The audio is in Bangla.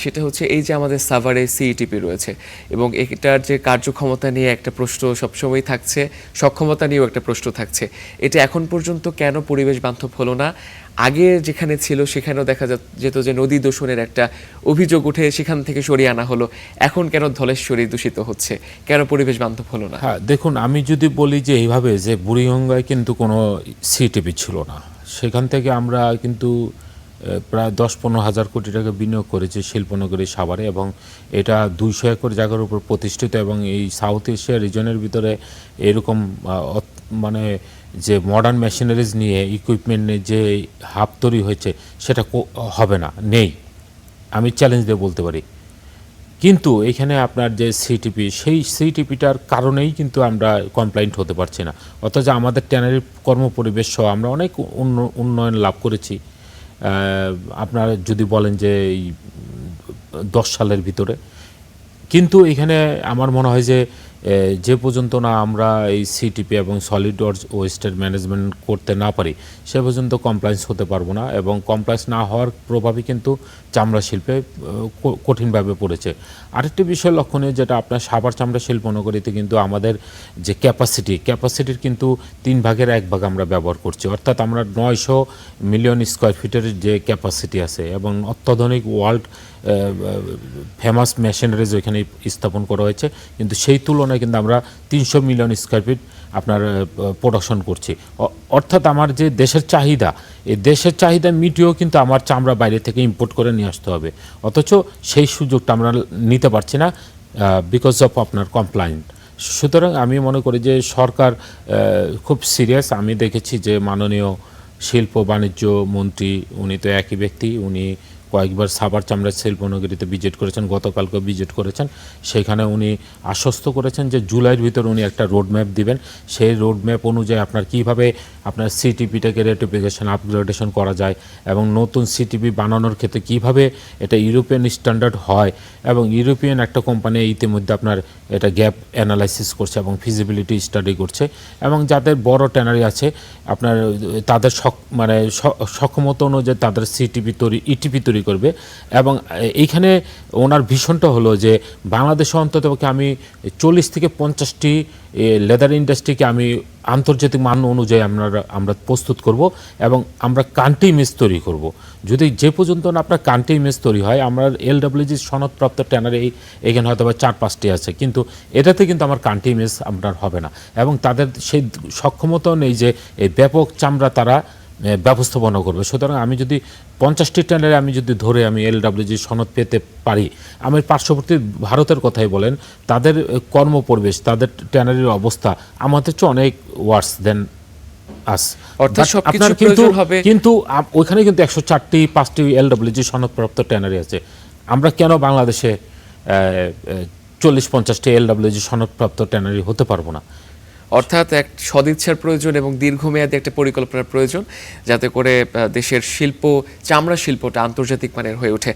সেটা হচ্ছে এই যে আমাদের সাভারে সিইটিপি রয়েছে এবং এটার যে কার্যক্ষমতা নিয়ে একটা প্রশ্ন সবসময় থাকছে, সক্ষমতা নিয়েও একটা প্রশ্ন থাকছে। এটা এখন পর্যন্ত কেন পরিবেশ বান্ধব হলো না? আগে যেখানে ছিল সেখানেও দেখা যেত যে নদী দূষণের একটা অভিযোগ উঠে সেখান থেকে সরিয়ে আনা হলো, এখন কেন ধলেশ্বরী দূষিত হচ্ছে, কেন পরিবেশ বান্ধব হলো না? হ্যাঁ, দেখুন, আমি যদি বলি যে এইভাবে যে বুড়িগঙ্গায় কিন্তু কোনো সিটিপি ছিল না, সেখান থেকে আমরা কিন্তু প্রায় ১০-১৫ হাজার কোটি টাকা বিনিয়োগ করেছি শিল্পনগরী সাভারে, এবং এটা ২০০ একর জায়গার উপর প্রতিষ্ঠিত, এবং এই সাউথ এশিয়া রিজনের ভিতরে এরকম মানে যে মডার্ন মেশিনারিজ নিয়ে ইকুইপমেন্ট নিয়ে যে হাব তৈরি হয়েছে সেটা হবে না, নেই, আমি চ্যালেঞ্জ দিয়ে বলতে পারি। কিন্তু এখানে আপনার যে সিটিপি, সেই সিটিপিটার কারণেই কিন্তু আমরা কমপ্লায়েন্ট হতে পারছি না, অথচ আমাদের ট্যানারির কর্মপরিবেশ সহ আমরা অনেক উন্নয়ন লাভ করেছি। আপনারা যদি বলেন যে এই 10 সালের ভিতরে, কিন্তু এখানে আমার মনে হয় যে যে পর্যন্ত না আমরা এই সিটিপি এবং সলিড ওয়েস্টের ম্যানেজমেন্ট করতে না পারি, সে পর্যন্ত কমপ্লায়েন্স হতে পারবো না, এবং কমপ্লায়েন্স না হওয়ার প্রভাবই কিন্তু চামড়া শিল্পে কঠিনভাবে পড়েছে। আরেকটি বিষয় লক্ষণীয়, যেটা আপনার সাভার চামড়া শিল্পনগরীতে কিন্তু আমাদের যে ক্যাপাসিটির কিন্তু 3 ভাগের 1 ভাগ আমরা ব্যবহার করছি, অর্থাৎ আমরা 900 মিলিয়ন স্কোয়ার ফিটের যে ক্যাপাসিটি আছে, এবং অত্যাধুনিক ওয়ার্ল্ড ফেমাস মেশিনারিজ ওইখানে স্থাপন করা হয়েছে, কিন্তু সেই তুলনায় কিন্তু আমরা 300 মিলিয়ন স্কোয়ার ফিট আপনার প্রোডাকশন করছি। অর্থাৎ আমার যে দেশের চাহিদা, এই দেশের চাহিদা মিটিয়েও কিন্তু আমার চামড়া বাইরে থেকে ইম্পোর্ট করে নিয়ে আসতে হবে, অথচ সেই সুযোগটা আমরা নিতে পারছি না বিকজ অফ আপনার কমপ্লায়েন্ট। সুতরাং আমি মনে করি যে সরকার খুব সিরিয়াস। আমি দেখেছি যে মাননীয় শিল্প বাণিজ্য মন্ত্রী, উনি তো একই ব্যক্তি, উনি কয়েকবার সাভার চামড়া শিল্পনগরীতে ভিজিট করেছেন, গতকালকে ভিজিট করেছেন। সেখানে উনি আশ্বস্ত করেছেন যে জুলাইয়ের ভিতর উনি একটা রোড ম্যাপ দিবেন। সেই রোড ম্যাপ অনুযায়ী আপনার কীভাবে আপনার সিটিপিটাকে রেটিফিকেশন আপগ্রেডেশন করা যায়, এবং নতুন সিটিপি বানানোর ক্ষেত্রে কীভাবে এটা ইউরোপিয়ান স্ট্যান্ডার্ড হয়, এবং ইউরোপিয়ান একটা কোম্পানি ইতিমধ্যে আপনার এটা গ্যাপ অ্যানালাইসিস করছে এবং ফিজিবিলিটি স্টাডি করছে, এবং যাদের বড় ট্যানারি আছে আপনার তাদের সক্ষমতা অনুযায়ী তাদের সিটিপি তৈরি ইটিপি তৈরি করবে। এবং এইখানে ওনার ভীষণটা হলো যে বাংলাদেশে অন্ততপক্ষে আমি 40 থেকে 50টি লেদার ইন্ডাস্ট্রিকে আমি আন্তর্জাতিক মান অনুযায়ী আমরা প্রস্তুত করব, এবং আমরা কান্ট্রি ইমেজ তৈরি করব। যদি যে পর্যন্ত না আপনার কান্ট্রি ইমেজ তৈরি হয়, আমরা এলডব্লিউজি সনদপ্রাপ্ত ট্যানারি এখানে হয়তো বা 4-5টি আছে, কিন্তু এটাতে কিন্তু আমার কান্ট্রি ইমেজ আপনার হবে না, এবং তাদের সেই সক্ষমতাও নেই যে এই ব্যাপক চামড়া তারা ব্যবস্থাপনা করবে। সুতরাং আমি যদি 50টি ট্যানারি আমি যদি ধরে আমি এলডব্লিউজি সনদ পেতে পারি, আমি পার্শ্ববর্তী ভারতের কথাই বলেন, তাদের কর্মপরিবেশ, তাদের ট্যানারির অবস্থা আমাদের চেয়ে অনেক ওয়ার্স দেন আস। অর্থাৎ সবকিছু প্রয়োজন হবে, কিন্তু ওইখানে কিন্তু 104-5টি এলডব্লিউজি সনদপ্রাপ্ত ট্যানারি আছে। আমরা কেন বাংলাদেশে 40-50টি এলডব্লিউজি সনদপ্রাপ্ত ট্যানারি হতে পারবো না? অর্থাৎ এক সদিচ্ছার প্রয়োজন এবং দীর্ঘমেয়াদী একটা পরিকল্পনার প্রয়োজন, যাতে করে দেশের চামড়া শিল্পটা আন্তর্জাতিক মানের হয়ে ওঠে।